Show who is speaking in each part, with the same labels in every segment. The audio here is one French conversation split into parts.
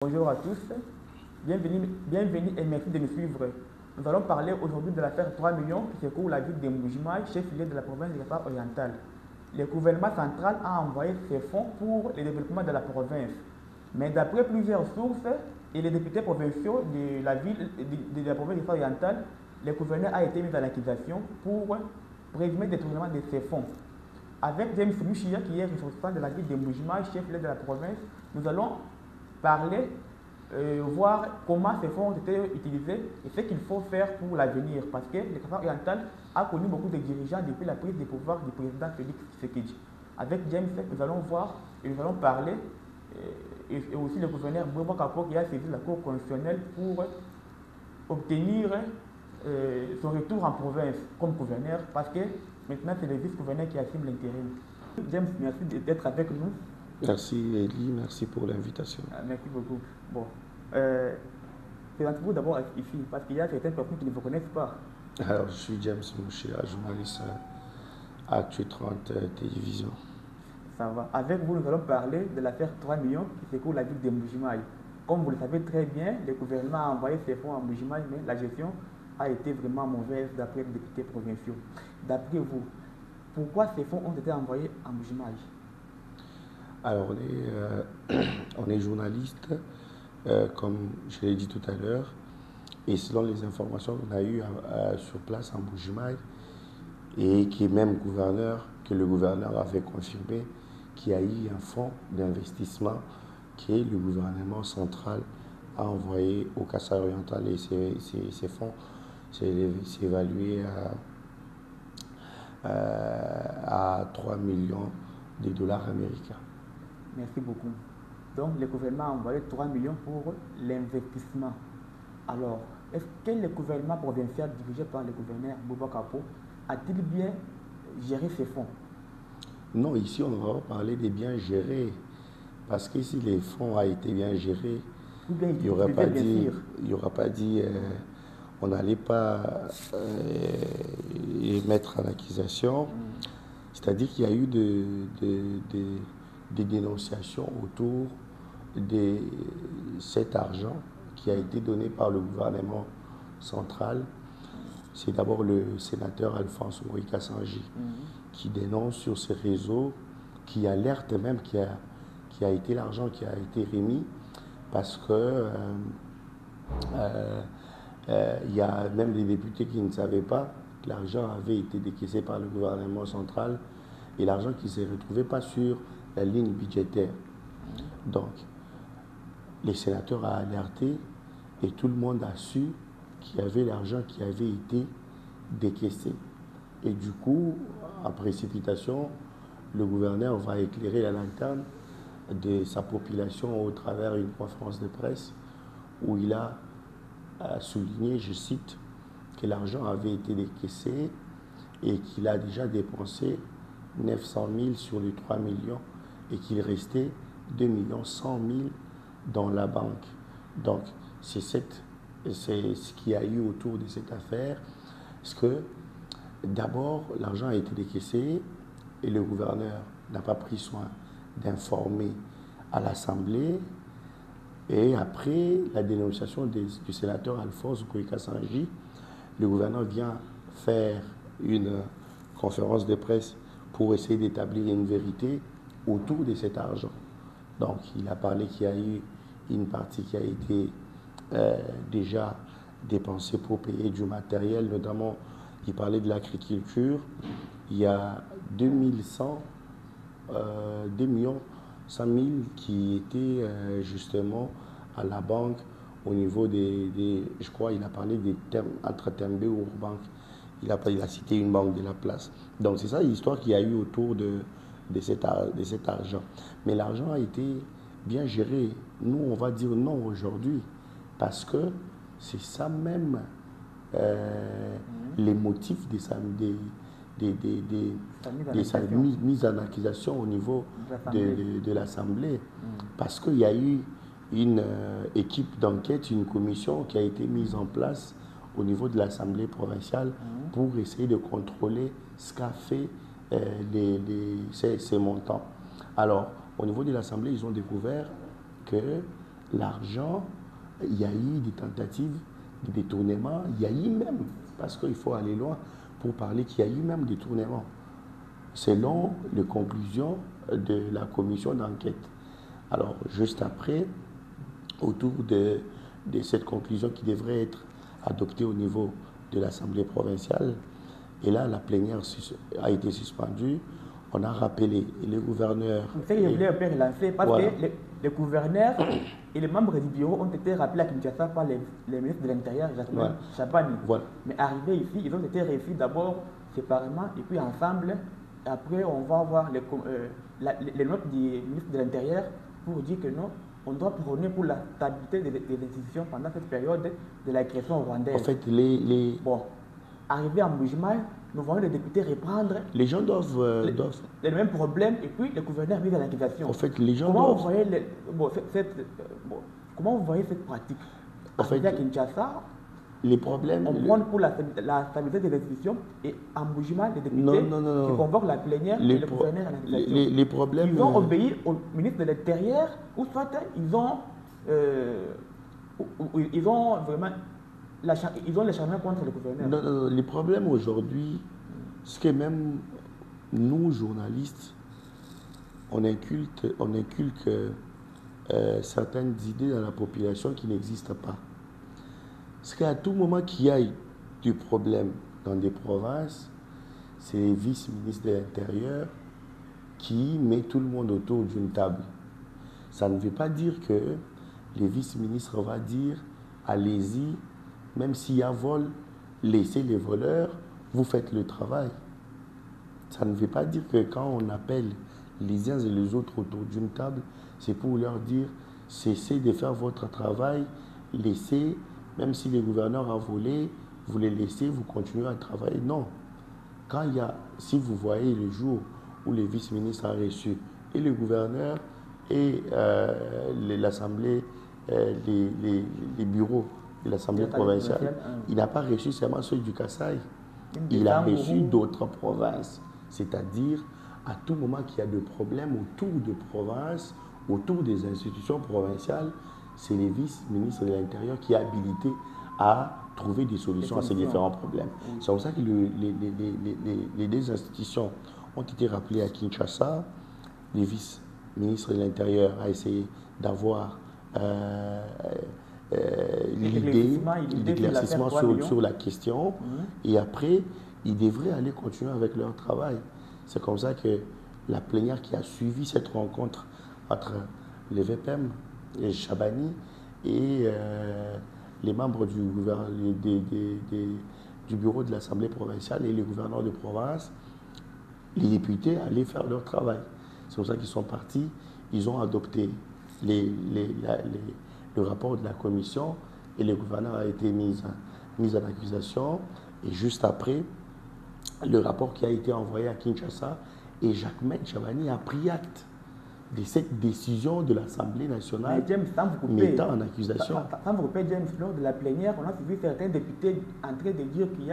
Speaker 1: Bonjour à tous, bienvenue et merci de nous suivre. Nous allons parler aujourd'hui de l'affaire 3 millions qui secoue la ville de Mbujimaï, chef-lieu de la province de Kafar orientale. Le gouvernement central a envoyé ses fonds pour le développement de la province. Mais d'après plusieurs sources et les députés provinciaux de la ville de la province de Kafar orientale, le gouverneur a été mis en accusation pour présumé détournement de ces fonds. Avec James Mouchia, qui est ressortissant de la ville de Mbujimaï, chef-lieu de la province, nous allons parler, voir comment ces fonds ont été utilisés et ce qu'il faut faire pour l'avenir. Parce que le Kafar oriental a connu beaucoup de dirigeants depuis la prise de pouvoir du président Félix Tshisekedi. Avec James, nous allons voir et nous allons parler, et aussi le gouverneur Bobo Kapo qui a saisi la Cour constitutionnelle pour obtenir son retour en province comme gouverneur, parce que maintenant c'est le vice-gouverneur qui assume l'intérim. James, merci d'être avec nous.
Speaker 2: Merci Elie, merci pour l'invitation.
Speaker 1: Merci beaucoup. Bon, présentez-vous d'abord ici, parce qu'il y a certaines personnes qui ne vous connaissent pas.
Speaker 2: Alors, je suis James Mouchia, journaliste à Actu 30 Télévision.
Speaker 1: Ça va. Avec vous, nous allons parler de l'affaire 3 millions qui secoue la ville de Mbujimaï. Comme vous le savez très bien, le gouvernement a envoyé ses fonds à Mbujimaï, mais la gestion a été vraiment mauvaise d'après les députés provinciaux. D'après vous, pourquoi ces fonds ont été envoyés à Mbujimaï?
Speaker 2: Alors, on est journaliste, comme je l'ai dit tout à l'heure, et selon les informations qu'on a eues sur place en Mbujimaï, et qui est même que le gouverneur avait confirmé qu'il y a eu un fonds d'investissement que le gouvernement central a envoyé au Kasaï oriental, et ces fonds, c'est évalué à 3 millions de dollars américains.
Speaker 1: Merci beaucoup. Donc, le gouvernement a envoyé 3 millions pour l'investissement. Alors, est-ce que le gouvernement provincial dirigé par le gouverneur Bobo Kapo a-t-il bien géré ses fonds?
Speaker 2: Non, ici, on va parler des biens gérés. Parce que si les fonds ont été bien gérés, il n'y aura pas dit on n'allait pas les mettre en accusation. C'est-à-dire qu'il y a eu des dénonciations autour de cet argent qui a été donné par le gouvernement central. C'est d'abord le sénateur Alphonse Moïka Sanji qui dénonce sur ses réseaux, qui alerte même qu'il y a été l'argent qui a été remis, parce que il y a même des députés qui ne savaient pas que l'argent avait été décaissé par le gouvernement central et l'argent qui ne s'est retrouvé pas sur la ligne budgétaire. Donc, les sénateurs ont alerté et tout le monde a su qu'il y avait l'argent qui avait été décaissé. Et du coup, en précipitation, le gouverneur va éclairer la lanterne de sa population au travers d'une conférence de presse où il a souligné, je cite, que l'argent avait été décaissé et qu'il a déjà dépensé 900 000 sur les 3 millions et qu'il restait 2 100 000 dans la banque. Donc, c'est ce qu'il y a eu autour de cette affaire. Parce que d'abord, l'argent a été décaissé et le gouverneur n'a pas pris soin d'informer à l'Assemblée. Et après la dénonciation du sénateur Alphonse Moïka Sanji, le gouverneur vient faire une conférence de presse pour essayer d'établir une vérité autour de cet argent. Donc, il a parlé qu'il y a eu une partie qui a été déjà dépensée pour payer du matériel, notamment, il parlait de l'agriculture. Il y a 2 100 000 qui étaient justement à la banque au niveau je crois, il a parlé des entre Tembe ou Banque. Il a cité une banque de la place. Donc c'est ça l'histoire qu'il y a eu autour de cet argent. Mais l'argent a été bien géré. Nous, on va dire non aujourd'hui parce que c'est ça même les motifs de sa mise en accusation au niveau de l'Assemblée. Parce qu'il y a eu une équipe d'enquête, une commission qui a été mise en place au niveau de l'Assemblée provinciale pour essayer de contrôler ce qu'a fait ces montants. Alors, au niveau de l'Assemblée, ils ont découvert que l'argent, il y a eu des tentatives de détournement, il y a eu même, parce qu'il faut aller loin pour parler qu'il y a eu même des détournements, selon les conclusions de la commission d'enquête. Alors, juste après, autour de cette conclusion qui devrait être adoptée au niveau de l'Assemblée provinciale, et là, la plénière a été suspendue, on a rappelé le gouverneur.
Speaker 1: C'est ce que je voulais un peu relancer, parce que les gouverneurs et les membres du bureau ont été rappelés à Kinshasa par les ministres de l'Intérieur, Jacqueline Chabani. Mais arrivés ici, ils ont été reçus d'abord séparément et puis ensemble. Après, on va voir les notes du ministre de l'Intérieur pour dire que non, on doit prôner pour la stabilité des institutions pendant cette période de l'agression rwandaise.
Speaker 2: En fait,
Speaker 1: Bon, arrivé en Mbujimayi, nous voyons les députés reprendre
Speaker 2: les gens doivent
Speaker 1: les mêmes problèmes et puis les gouverneurs mis à l'accusation.
Speaker 2: En fait, les gens
Speaker 1: comment vous voyez comment vous voyez cette pratique? En fait, à Kinshasa,
Speaker 2: les problèmes.
Speaker 1: On prend pour la stabilité des institutions et en Mbujimayi, les députés qui convoquent la plénière et les gouverneurs à l'accusation.
Speaker 2: Les problèmes.
Speaker 1: Ils ont obéi au ministre de l'Intérieur ou soit ils ont vraiment. Ils ont l'acharnement contre le gouverneur.
Speaker 2: Non, les problèmes aujourd'hui, c'est que même nous, journalistes, on inculque certaines idées dans la population qui n'existent pas. Parce qu'à tout moment qu'il y a du problème dans des provinces, c'est les vice-ministres de l'Intérieur qui mettent tout le monde autour d'une table. Ça ne veut pas dire que les vice-ministres vont dire « allez-y », même s'il y a vol, laissez les voleurs, vous faites le travail. Ça ne veut pas dire que quand on appelle les uns et les autres autour d'une table, c'est pour leur dire cessez de faire votre travail, laissez, même si les gouverneurs ont volé, vous les laissez, vous continuez à travailler. Non. Si vous voyez le jour où les vice-ministres ont reçu et le gouverneur et l'Assemblée, les bureaux de l'Assemblée provinciale, il n'a pas reçu seulement ceux du Kasaï, il a reçu d'autres provinces. C'est-à-dire, à tout moment qu'il y a des problèmes autour de provinces, autour des institutions provinciales, c'est les vice-ministres de l'Intérieur qui sont habilités à trouver des solutions à ces différents problèmes. C'est pour ça que les deux institutions ont été rappelées à Kinshasa. Les vice-ministres de l'Intérieur ont essayé d'avoir l'éclaircissement sur la question. Et après, ils devraient aller continuer avec leur travail. C'est comme ça que la plénière qui a suivi cette rencontre entre les VPM et Chabani et les membres du bureau de l'Assemblée provinciale et les gouverneurs de province, les députés allaient faire leur travail. C'est pour ça qu'ils sont partis. Ils ont adopté le rapport de la commission et le gouverneur a été mis en accusation. Et juste après, le rapport qui a été envoyé à Kinshasa et Jacquemin Chabani a pris acte de cette décision de l'Assemblée nationale mettant en accusation.
Speaker 1: Sans vous couper, James, lors de la plénière, on a suivi certains députés en train de dire qu'il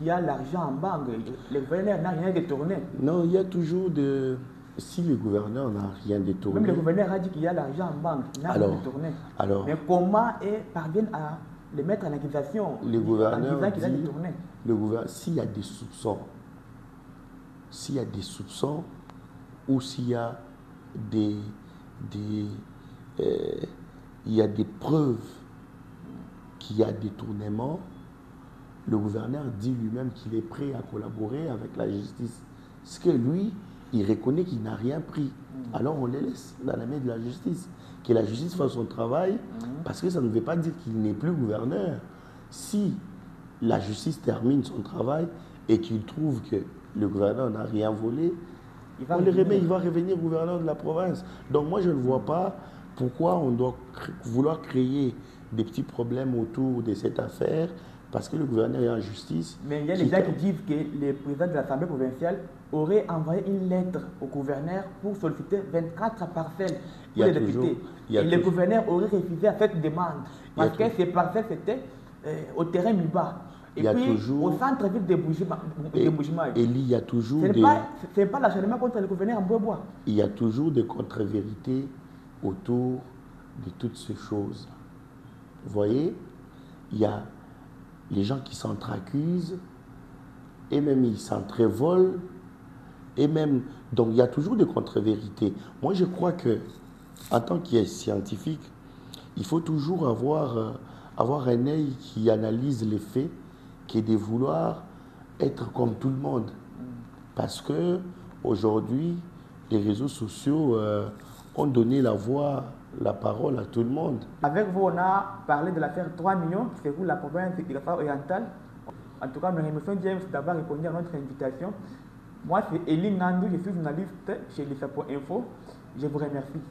Speaker 1: y a l'argent en banque. Le gouverneur n'a rien détourné.
Speaker 2: Non, il y a toujours de... Si le gouverneur n'a rien détourné...
Speaker 1: Même le gouverneur a dit qu'il y a l'argent en banque, il n'a rien détourné. Mais comment parviennent à le mettre en accusation
Speaker 2: le gouverneur
Speaker 1: en disant qu'il a détourné?
Speaker 2: S'il y a des soupçons, ou s'il y a des preuves qu'il y a détournement, le gouverneur dit lui-même qu'il est prêt à collaborer avec la justice. Parce que lui, il reconnaît qu'il n'a rien pris. Alors on les laisse dans la main de la justice. Que la justice fasse son travail, parce que ça ne veut pas dire qu'il n'est plus gouverneur. Si la justice termine son travail et qu'il trouve que le gouverneur n'a rien volé, il va revenir gouverneur de la province. Donc moi, je ne vois pas pourquoi on doit vouloir créer des petits problèmes autour de cette affaire, parce que le gouverneur est en justice.
Speaker 1: Mais il y a des gens qui disent que le président de l'Assemblée provinciale aurait envoyé une lettre au gouverneur pour solliciter 24 parcelles pour les députés. Et le gouverneur aurait refusé à cette demande, parce que ces parcelles étaient au terrain Miba. Et puis, au centre-ville de Mbujimayi.
Speaker 2: Et il y a toujours
Speaker 1: ce n'est pas l'acharnement contre le gouverneur en Bois.
Speaker 2: Il y a toujours des contre-vérités autour de toutes ces choses. Vous voyez, il y a les gens qui s'entre-accusent, et même ils s'entre-volent, et même, donc il y a toujours des contre-vérités. Moi je crois que, en tant que scientifique, il faut toujours avoir un œil qui analyse les faits, qui est de vouloir être comme tout le monde. Parce que aujourd'hui, les réseaux sociaux ont donné la parole à tout le monde.
Speaker 1: Avec vous, on a parlé de l'affaire 3 millions qui secoue la province de Kasai orientale. En tout cas, nous remercions James d'avoir répondu à notre invitation. Moi, c'est Elie Nandou, je suis journaliste chez Lissapo Info. Je vous remercie.